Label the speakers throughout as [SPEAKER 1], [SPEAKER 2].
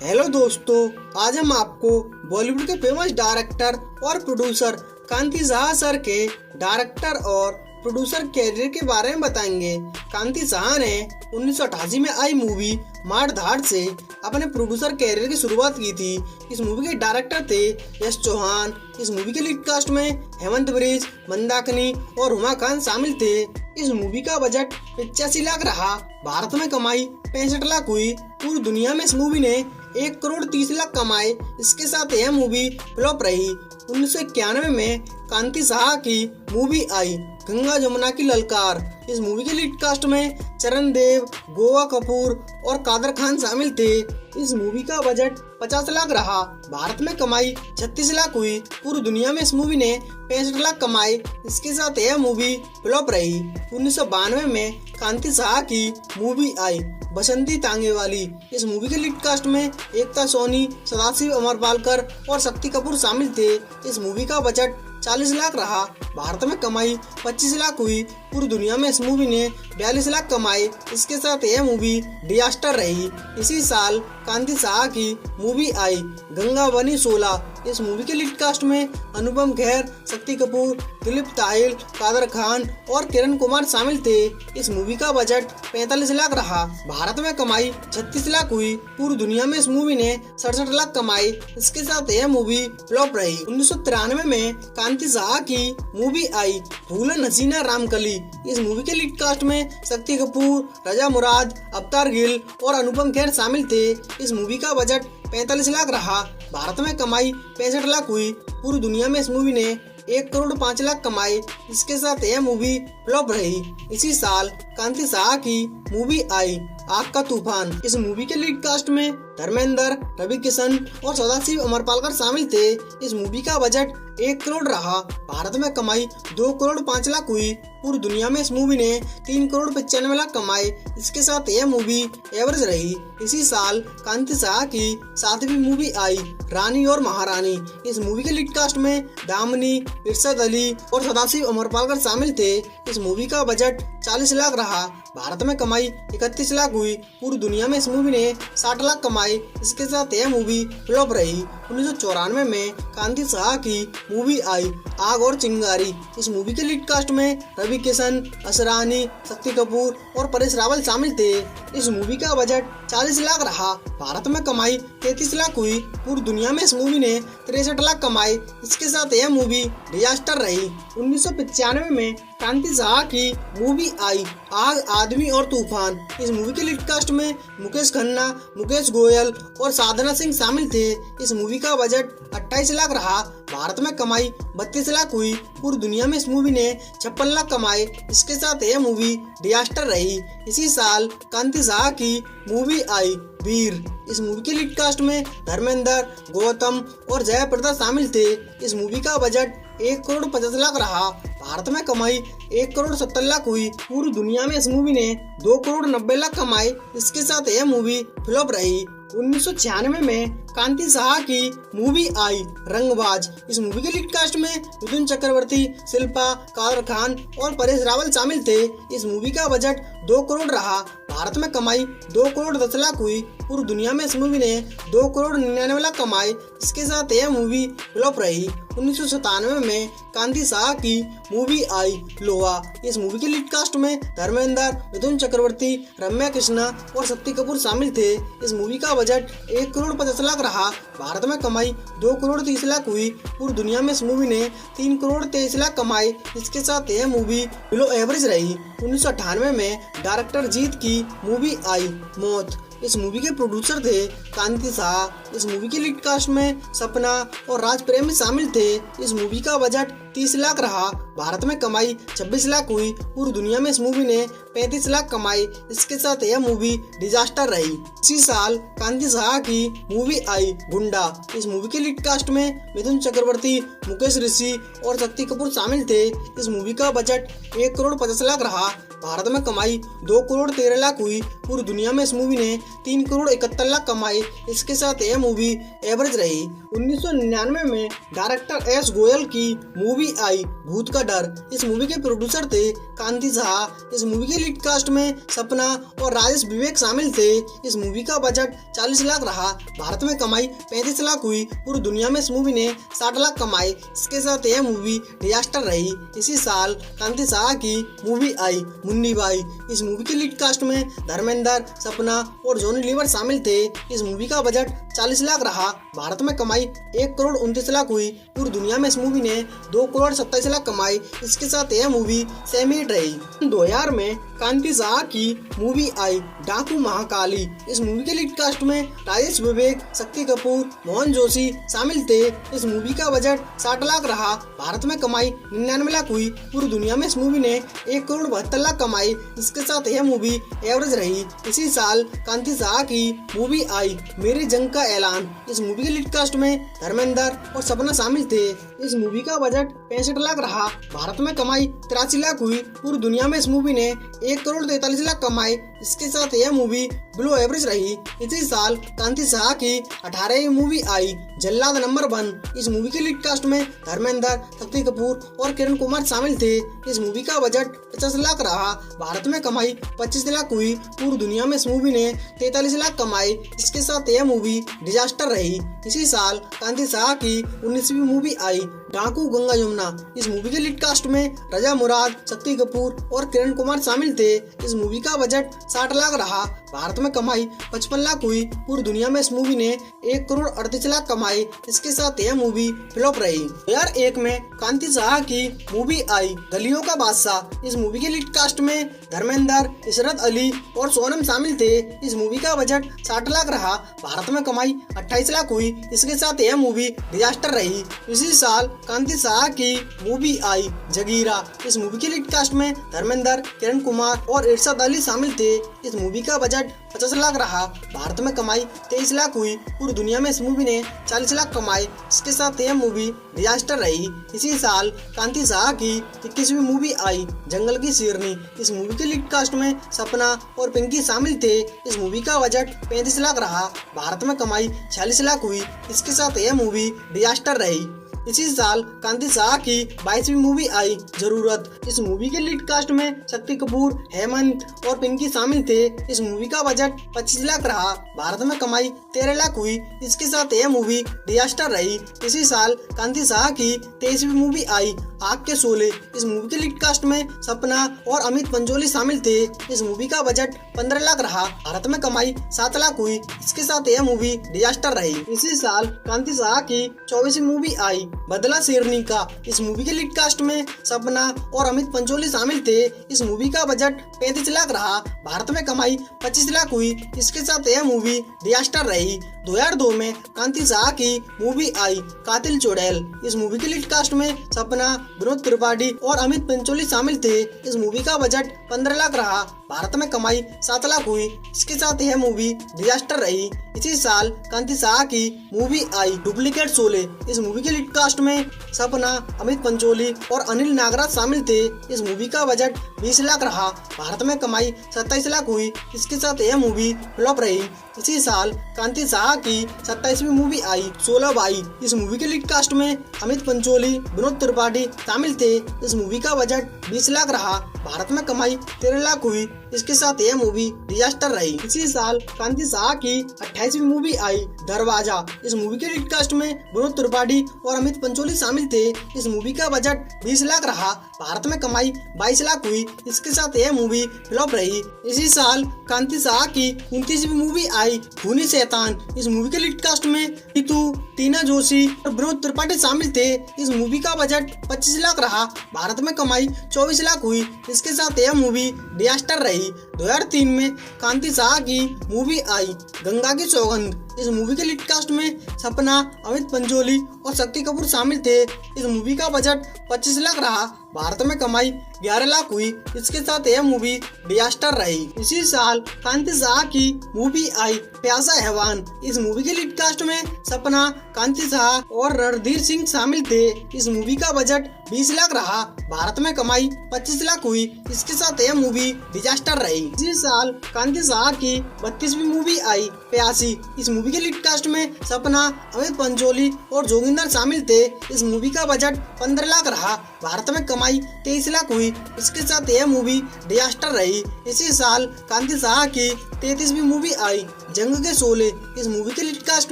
[SPEAKER 1] Hello दोस्तों, आज हम आपको बॉलीवुड के फेमस डायरेक्टर और प्रोड्यूसर कांति साहा सर के डायरेक्टर और प्रोड्यूसर कैरियर के बारे में बताएंगे। कांति साहा ने 1988 में आई मूवी मार धाड़ से अपने प्रोड्यूसर कैरियर की शुरुआत की थी। इस मूवी के डायरेक्टर थे यश चौहान। इस मूवी के लीड कास्ट में हेमंत ब्रिज, मंदाकिनी और हुमा खान शामिल थे। इस मूवी का बजट 85 लाख रहा। भारत में कमाई 65 लाख हुई। पूरी दुनिया में इस मूवी ने 1 करोड़ 30 लाख कमाए। इसके साथ यह मूवी फ्लॉप रही। 1991 में कांति साहा की मूवी आई गंगा जमुना की ललकार। इस मूवी के लीड कास्ट में चरण देव, गोवा कपूर और कादर खान शामिल थे। इस मूवी का बजट 50 लाख रहा। भारत में कमाई 36 लाख हुई। पूरी दुनिया में इस मूवी ने 65 लाख कमाए। इसके साथ यह मूवी फ्लॉप रही। 1992 में कांति साहा की मूवी आई बसंती तांगे वाली। इस मूवी के लीड कास्ट में एकता सोनी, सदाशिव अमरपालकर और शक्ति कपूर शामिल थे। इस मूवी का बजट 40 लाख रहा। भारत में कमाई 25 लाख हुई। पूरी दुनिया में इस मूवी ने 42 लाख कमाए। इसके साथ यह मूवी डिजास्टर रही। इसी साल कांति साहा की मूवी आई गंगा बनी 16। इस मूवी के लीड कास्ट में अनुपम खेर, शक्ति कपूर, दिलीप ताहिल, कादर खान और किरण कुमार शामिल थे। इस मूवी का बजट 45 लाख रहा। भारत में कमाई 36 लाख हुई। पूरी दुनिया में इस मूवी ने 67 लाख कमाए। इसके साथ यह मूवी फ्लॉप रही। 1993 में कांति साहा की मूवी आई भूलन हसीना रामकली। इस मूवी के लीड कास्ट में शक्ति कपूर, रजा मुराद, अवतार गिल और अनुपम खेर शामिल थे। इस मूवी का बजट 45 लाख रहा। भारत में कमाई 65 लाख हुई। पूरी दुनिया में इस मूवी ने 1 करोड़ 5 लाख कमाए। इसके साथ यह मूवी फ्लॉप रही। इसी साल कांति साहा की मूवी आई आग का तूफान। इस मूवी के लीड कास्ट में धर्मेंद्र, रवि किशन और सदाशिव अमरपालकर शामिल थे। इस मूवी का बजट 1 करोड़ रहा। भारत में कमाई 2 करोड़ 5 लाख हुई। पूरी दुनिया में इस मूवी ने 3 करोड़ 95 लाख कमाए। इसके साथ यह मूवी एवरेज रही। इसी साल कांति साहा की 7वीं मूवी आई रानी और महारानी। इस मूवी के लीड कास्ट में दामिनी, इरशाद अली और सदाशिव अमरपालकर शामिल थे। इस मूवी का बजट 40 लाख रहा। भारत में कमाई 31 लाख हुई। पूरी दुनिया में इस मूवी ने 60 लाख कमाए। इसके साथ यह मूवी फ्लॉप रही। 1994 में कांति साहा की मूवी आई आग और चिंगारी। इस मूवी के लीड कास्ट में रवि किशन, असरानी, शक्ति कपूर और परेश रावल शामिल थे। इस मूवी का बजट 40 लाख रहा। भारत में कमाई 33 लाख हुई। पूरी दुनिया में इस मूवी ने 63 लाख कमाए। इसके साथ यह मूवी डिजास्टर रही। 1995 में कांति साहा की मूवी आई आग, आदमी और तूफान। इस मूवी के लीड कास्ट में मुकेश खन्ना, मुकेश गोयल और साधना सिंह शामिल थे। इस मूवी का बजट 28 लाख रहा। भारत में कमाई 32 लाख हुई। पूरी दुनिया में इस मूवी ने 56 लाख कमाए। इसके साथ यह मूवी डिजास्टर रही। इसी साल कांति साहा की मूवी आई वीर। इस मूवी के लीड कास्ट में धर्मेंद्र, गौतम और जयप्रदा शामिल थे। इस मूवी का बजट 1 करोड़ 50 लाख रहा। भारत में कमाई 1 करोड़ 70 लाख हुई। पूरी दुनिया में इस मूवी ने 2 करोड़ 90 लाख कमाए। इसके साथ यह मूवी फ्लॉप रही। 1996 में कांति साहा की मूवी आई रंगबाज। इस मूवी के लीड कास्ट में मिथुन चक्रवर्ती, शिल्पा, कादर खान और परेश रावल शामिल थे। इस मूवी का बजट 2 करोड़ रहा। भारत में कमाई 2 करोड़ 10 लाख हुई। पूरी दुनिया में इस मूवी ने 2 करोड़ 99 लाख कमाए। इसके साथ यह मूवी फ्लॉप रही। 1997 में कांति साहा की मूवी आई लोहा। इस मूवी के लीड कास्ट में धर्मेंद्र, मिथुन चक्रवर्ती, रम्या कृष्णा और शक्ति कपूर शामिल थे। इस मूवी का बजट 1 करोड़ 50 लाख रहा। भारत में कमाई 2 करोड़ 30 लाख हुई। पूरी दुनिया में इस मूवी ने 3 करोड़ 23 लाख कमाए। इसके साथ यह मूवी बिलो एवरेज रही। 1998 में डायरेक्टर जीत की मूवी आई मौत। इस मूवी के प्रोड्यूसर थे कांति साहा। इस मूवी के लीड कास्ट में सपना और राज प्रेमी शामिल थे। इस मूवी का बजट 30 लाख रहा। भारत में कमाई 26 लाख हुई। पूरी दुनिया में इस मूवी ने 35 लाख कमाए। इसके साथ यह मूवी डिजास्टर रही। इसी साल कांति साहा की मूवी आई गुंडा। इस मूवी के लीड कास्ट में मिथुन चक्रवर्ती, मुकेश ऋषि और शक्ति कपूर शामिल थे। इस मूवी का बजट 1 करोड़ 50 लाख रहा। भारत में कमाई 2 करोड़ 13 लाख हुई। पूरी दुनिया में इस मूवी ने 3 करोड़ 71 लाख कमाई। इसके साथ यह मूवी एवरेज रही। 1999 में डायरेक्टर एस गोयल की मूवी आई भूत का डर। इस मूवी के प्रोड्यूसर थे कांति साहा। इस मूवी के लीड कास्ट में सपना और राजेश विवेक शामिल थे। इस मूवी का बजट 40 लाख रहा। भारत में कमाई 35 लाख हुई। पूरी दुनिया में इस मूवी ने 60 लाख कमाए। इसके साथ यह मूवी डिजास्टर रही। इसी साल कांति साहा की मूवी आई मुन्नी भाई। इस मूवी के लीड कास्ट में धर्मेंद्र, सपना और जॉनी लीवर शामिल थे। इस मूवी का बजट 40 लाख रहा। भारत में कमाई 1 करोड़ 29 लाख हुई। पूरी दुनिया में इस मूवी ने 2 करोड़ 27 लाख कमाए। इसके साथ यह मूवी सेमी हिट रही। 2000 में कांति साहा की मूवी आई डाकू महाकाली। इस मूवी के लीड कास्ट में राजेश विवेक, शक्ति कपूर, मोहन जोशी शामिल थे। इस मूवी का बजट 60 लाख रहा। भारत में कमाई 99 लाख हुई। पूरी दुनिया में इस मूवी ने 1 करोड़ 72 लाख कमाए। इसके साथ यह मूवी एवरेज रही। इसी साल कांति साहा की मूवी आई मेरी जंग का ऐलान। इस मूवी के लीड कास्ट में धर्मेंद्र और सपना शामिल थे। इस मूवी का बजट 65 लाख रहा। भारत में कमाई 83 लाख हुई। पूरी दुनिया में इस मूवी ने 1 करोड़ 43 लाख कमाए। इसके साथ यह मूवी बिलो एवरेज रही। इसी साल कांति साहा की 18वीं मूवी आई जल्लाद नंबर 1। इस मूवी के लीड कास्ट में धर्मेंद्र, शक्ति कपूर और किरण कुमार शामिल थे। इस मूवी का बजट 50 लाख रहा। भारत में कमाई 25 लाख हुई। पूरी दुनिया में इस मूवी ने 43 लाख कमाए। इसके साथ यह मूवी डिजास्टर रही। इसी साल कांति साहा की 19वीं मूवी आई डाकू गंगा यमुना। इस मूवी के लीड कास्ट में रजा मुराद, शक्ति कपूर और किरण कुमार शामिल थे। इस मूवी का बजट 60 लाख रहा। भारत में कमाई 55 लाख हुई। पूरी दुनिया में इस मूवी ने 1 करोड़ 38 लाख कमाए। इसके साथ यह मूवी फ्लॉप रही। 2001 में कांति साहा की मूवी आई गलियों का बादशाह। इस मूवी के लीड कास्ट में धर्मेंद्र, इशरत अली और सोनम शामिल थे। इस मूवी का बजट 60 लाख रहा। भारत में कमाई 28 लाख हुई। इसके साथ यह मूवी डिजास्टर रही। इसी साल कांति साहा की मूवी आई जगीरा। इस मूवी के लीड कास्ट में धर्मेंद्र, किरण कुमार और इरशाद अली शामिल थे। इस मूवी का बजट 50 लाख रहा। भारत में कमाई 23 लाख हुई। पूरी दुनिया में इस मूवी ने 40 लाख कमाए। इसके साथ यह मूवी डिजास्टर रही। इसी साल कांति साहा की 21वीं मूवी आई जंगल की शेरनी। इस मूवी के लीड कास्ट में सपना और पिंकी शामिल थे। इस मूवी का बजट 35 लाख रहा। भारत में कमाई 46 लाख हुई। इसके साथ यह मूवी डिजास्टर रही। इसी साल कांति साहा की 22वीं मूवी आई जरूरत। इस मूवी के लीड कास्ट में शक्ति कपूर, हेमंत और पिंकी शामिल थे। इस मूवी का बजट 25 लाख रहा। भारत में कमाई 13 लाख हुई। इसके साथ यह मूवी डिजास्टर रही। इसी साल कांति साहा की 23वीं मूवी आई आग के शोले। इस मूवी के लीड कास्ट में सपना और अमित पंचोली शामिल थे। इस मूवी का बजट 15 लाख रहा। भारत में कमाई 7 लाख हुई। इसके साथ यह मूवी डिजास्टर रही। इसी साल कांति साहा की 24वीं मूवी आई बदला शेरनी का। इस मूवी के लीड कास्ट में सपना और अमित पंचोली शामिल थे। इस मूवी का बजट 35 लाख रहा। भारत में कमाई 25 लाख हुई। इसके साथ यह मूवी डिजास्टर रही। 2002 में कांति साहा की मूवी आई कातिल चुड़ैल। इस मूवी के लीड कास्ट में सपना, विनोद त्रिपाठी और अमित पंचोली शामिल थे। इस मूवी का बजट 15 लाख रहा। भारत में कमाई 7 लाख हुई। इसके साथ यह मूवी डिजास्टर रही। इसी साल कांति साहा की मूवी आई डुप्लीकेट शोले। इस मूवी के लीड कास्ट में सपना, अमित पंचोली और अनिल नागराज शामिल थे। इस मूवी का बजट 20 लाख रहा। भारत में कमाई 27 लाख हुई। इसके साथ यह मूवी फ्लॉप रही। इसी साल कांति साहा की 27वीं मूवी आई 16 भाई। इस मूवी के लीड कास्ट में अमित पंचोली, विनोद त्रिपाठी शामिल थे। इस मूवी का बजट 20 लाख रहा। भारत में कमाई 13 लाख हुई। इसके साथ यह मूवी डिजास्टर रही। इसी साल कांति साहा की 28वीं मूवी आई दरवाजा। इस मूवी के लीड कास्ट में विनोद त्रिपाठी और अमित पंचोली शामिल थे। इस मूवी का बजट 20 लाख रहा। भारत में कमाई 22 लाख हुई। इसके साथ यह मूवी फ्लॉप रही। इसी साल कांति साहा की 29वीं मूवी आई खूनी शैतान। इस मूवी के लीड कास्ट में नीतू, टीना जोशी और विनोद त्रिपाठी शामिल थे। इस मूवी का बजट 25 लाख रहा। भारत में कमाई 24 लाख हुई। इसके साथ यह मूवी डिजास्टर रही। 2003 में कांति साहा की मूवी आई गंगा की सौगंध। इस मूवी के लीड कास्ट में सपना, अमित पंचोली और शक्ति कपूर शामिल थे। इस मूवी का बजट 25 लाख रहा, भारत में कमाई 11 लाख हुई। इसके साथ यह मूवी डिजास्टर रही। इसी साल कांति साहा की मूवी आई प्यासा हैवान। इस मूवी के लीड कास्ट में सपना, कांति साहा और रणधीर सिंह शामिल थे। इस मूवी का बजट 20 लाख रहा, भारत में कमाई 25 लाख हुई। इसके साथ यह मूवी डिजास्टर रही। इसी साल कांति साहा की 32वीं मूवी आई प्यासी। इस मूवी के लीड कास्ट में सपना, अमित पंचोली और जोगिंदर शामिल थे। इस मूवी का बजट 15 लाख रहा, भारत में कमाई 23 लाख हुई। इसके साथ यह मूवी डिजास्टर रही। इसी साल कांति साहा की 33वीं मूवी आई जंग के शोले। इस मूवी के लीड कास्ट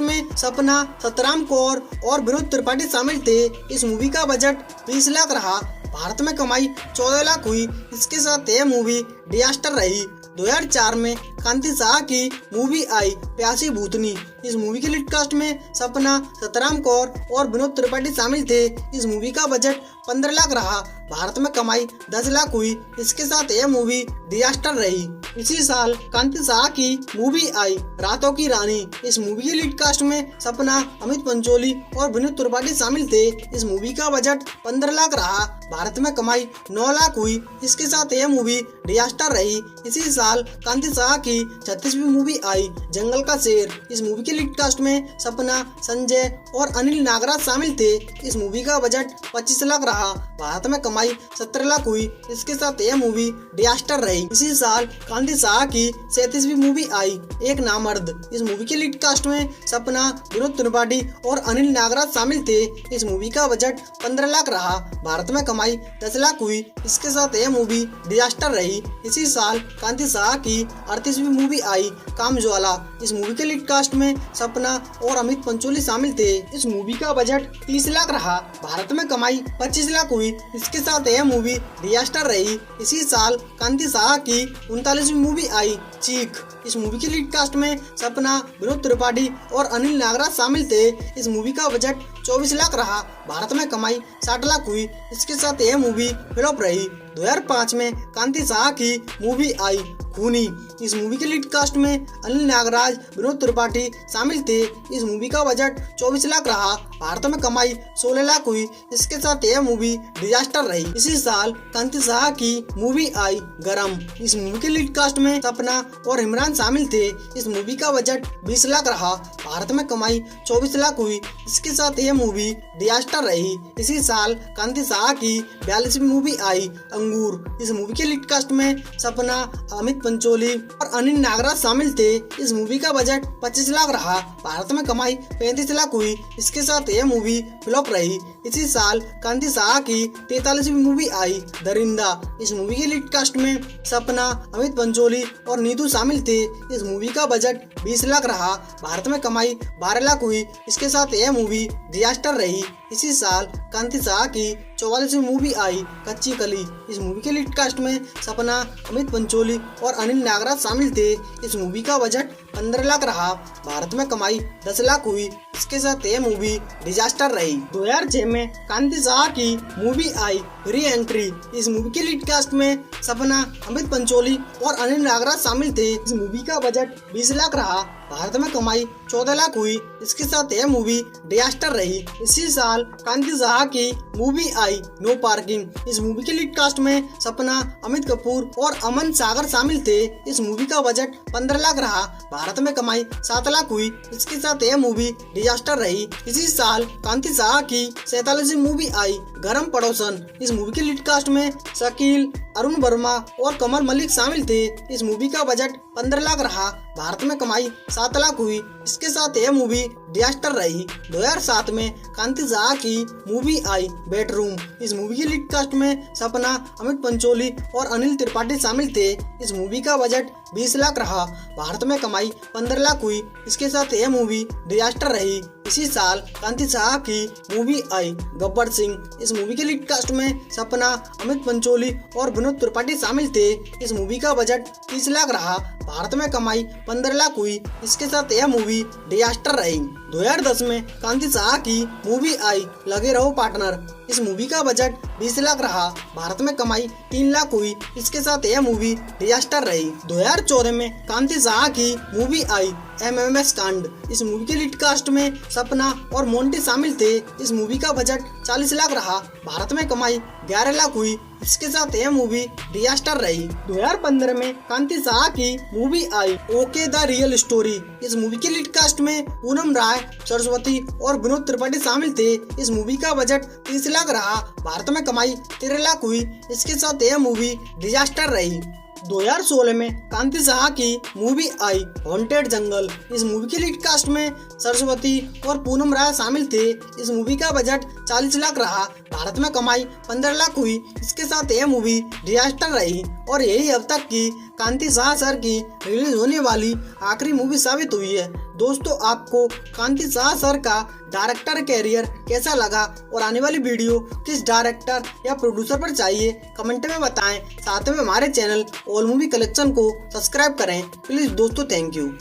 [SPEAKER 1] में सपना, सतराम कौर और विनोद त्रिपाठी शामिल थे। इस मूवी का बजट 20 लाख रहा, भारत में कमाई 14 लाख हुई। इसके साथ यह मूवी डिजास्टर रही। 2004 में कांति साहा की मूवी आई प्यासी भूतनी। इस मूवी के लीड कास्ट में सपना, सतराम कौर और विनोद त्रिपाठी शामिल थे। इस मूवी का बजट 15 लाख रहा, भारत में कमाई 10 लाख हुई। इसके साथ यह मूवी डिजास्टर रही। इसी साल कांति साहा की मूवी आई रातों की रानी। इस मूवी के लीड कास्ट में सपना, अमित पंचोली और विनोद त्रिपाठी शामिल थे। इस मूवी का बजट 15 लाख रहा, भारत में कमाई 9 लाख हुई। इसके साथ यह मूवी डिजास्टर रही। इसी साल कांति साहा की 36वीं मूवी आई जंगल का शेर। इस मूवी के लीड कास्ट में सपना, संजय और अनिल नागराज शामिल थे। इस मूवी का बजट 25 लाख रहा, भारत में कमाई 17 लाख हुई। इसके साथ यह मूवी डिजास्टर रही। इसी साल कांति साहा की 37वीं मूवी आई एक नामर्द। इस मूवी के लीड कास्ट में सपना, विनोद त्रिपाठी और अनिल नागराज शामिल थे। इस मूवी का बजट 15 लाख रहा, भारत में कमाई 10 लाख हुई। इसके साथ यह मूवी डिजास्टर रही। इसी साल कांति साहा की 38वीं मूवी आई कामज्वाला। इस मूवी के लीड कास्ट में सपना और अमित पंचोली शामिल थे। इस मूवी का बजट 30 लाख रहा, भारत में कमाई 25 लाख हुई। इसके साथ यह मूवी डिजास्टर रही। इसी साल कांति साहा की 39वीं मूवी आई चीख। इस मूवी के लीड कास्ट में सपना, विनोद त्रिपाठी और अनिल नागराज शामिल थे। इस मूवी का बजट 24 लाख रहा, भारत में कमाई 60 लाख हुई। इसके साथ यह मूवी फ्लॉप रही। 2005 में कांति साहा की मूवी आई खूनी। इस मूवी के लीड कास्ट में अनिल नागराज, विनोद त्रिपाठी शामिल थे। इस मूवी का बजट 24 लाख रहा, भारत में कमाई 16 लाख हुई। इसके साथ यह मूवी डिजास्टर रही। इसी साल कांति साहा की मूवी आई गरम। इस मूवी के लीड कास्ट में सपना और इमरान शामिल थे। इस मूवी का बजट 20 लाख रहा, भारत में कमाई 24 लाख हुई। इसके साथ यह मूवी डिजास्टर रही। इसी साल कांति साहा की 42वीं मूवी आई अंगूर। इस मूवी के लीड कास्ट में सपना, अमित पंचोली और अनिल नागराज शामिल थे। इस मूवी का बजट 25 लाख रहा, भारत में कमाई 35 लाख हुई। इसके साथ यह मूवी फ्लॉप रही। इसी साल कांति साहा की 43वीं मूवी आई दरिंदा। इस मूवी के लीड कास्ट में सपना, अमित पंचोली और नीतू शामिल थे। इस मूवी का बजट 20 लाख रहा, भारत में कमाई 12 लाख हुई। इसके साथ यह मूवी डिजास्टर रही। इसी साल कांति साहा की 44वीं मूवी आई कच्ची कली। इस मूवी के लीड कास्ट में सपना, अमित पंचोली और अनिल नागराज शामिल थे। इस मूवी का बजट 15 लाख रहा, भारत में कमाई 10 लाख हुई। इसके साथ यह मूवी डिजास्टर रही। 2006 में कांति साहा की मूवी आई री एंट्री। इस मूवी के लीड कास्ट में सपना, अमित पंचोली और अनिल नागराज शामिल थे। इस मूवी का बजट 20 लाख रहा, भारत में कमाई 14 लाख हुई। इसके साथ यह मूवी डिजास्टर रही। इसी साल कांति साहा की मूवी आई नो पार्किंग। इस मूवी के लीड कास्ट में सपना, अमित कपूर और अमन सागर शामिल थे। इस मूवी का बजट 15 लाख रहा, भारत में कमाई 7 लाख हुई। इसके साथ यह मूवी डिजास्टर रही। इसी साल कांति साहा की 47वीं मूवी आई गरम पड़ोसन। इस मूवी के लीड कास्ट में शकील, अरुण वर्मा और कमल मलिक शामिल थे। इस मूवी का बजट 15 लाख रहा, भारत में कमाई 7 लाख हुई। इसके साथ यह मूवी डिजास्टर रही। 2007 में कांति साहा की मूवी आई बेडरूम। इस मूवी के लीड कास्ट में सपना, अमित पंचोली और अनिल त्रिपाठी शामिल थे। इस मूवी का बजट 20 लाख रहा, भारत में कमाई 15 लाख हुई। इसके साथ यह मूवी डिजास्टर रही। इसी साल कांति साहा की मूवी आई गब्बर सिंह। इस मूवी के लीड कास्ट में सपना, अमित पंचोली और विनोद त्रिपाठी शामिल थे। इस मूवी का बजट 30 लाख रहा, भारत में कमाई 15 लाख हुई। इसके साथ यह मूवी डिजास्टर रही। 2010 में कांति साहा की मूवी आई लगे रहो पार्टनर। इस मूवी का बजट 20 लाख रहा, भारत में कमाई 3 लाख हुई। इसके साथ यह मूवी डिजास्टर रही। 2014 में कांति साहा की मूवी आई MMS कांड। इस मूवी के लीड कास्ट में सपना और मोंटी शामिल थे। इस मूवी का बजट 40 लाख रहा, भारत में कमाई 11 लाख हुई। इसके साथ यह मूवी डिजास्टर रही। 2015 में कांति साहा की movie I okay the real story. इस मूवी के लीड कास्ट में पूनम राय, सरस्वती और विनोद त्रिपाठी शामिल थे। इस मूवी का बजट 30 लाख रहा, भारत में कमाई 13 लाख हुई। इसके साथ यह मूवी डिजास्टर रही। 2016 में कांति साहा की मूवी आई हॉन्टेड जंगल। इस मूवी के लीड कास्ट में सरस्वती और पूनम राय शामिल थे। इस मूवी का बजट 40 लाख रहा, भारत में कमाई 15 लाख हुई। इसके साथ यह मूवी डिजास्टर रही और यही अब तक की कांति साहा सर की रिलीज होने वाली आखिरी मूवी साबित हुई है। दोस्तों, आपको कांति साहा सर का डायरेक्टर कैरियर कैसा लगा और आने वाली वीडियो किस डायरेक्टर या प्रोड्यूसर पर चाहिए, कमेंट में बताएं। साथ में हमारे चैनल ऑल मूवी कलेक्शन को सब्सक्राइब करें प्लीज दोस्तों। Thank you.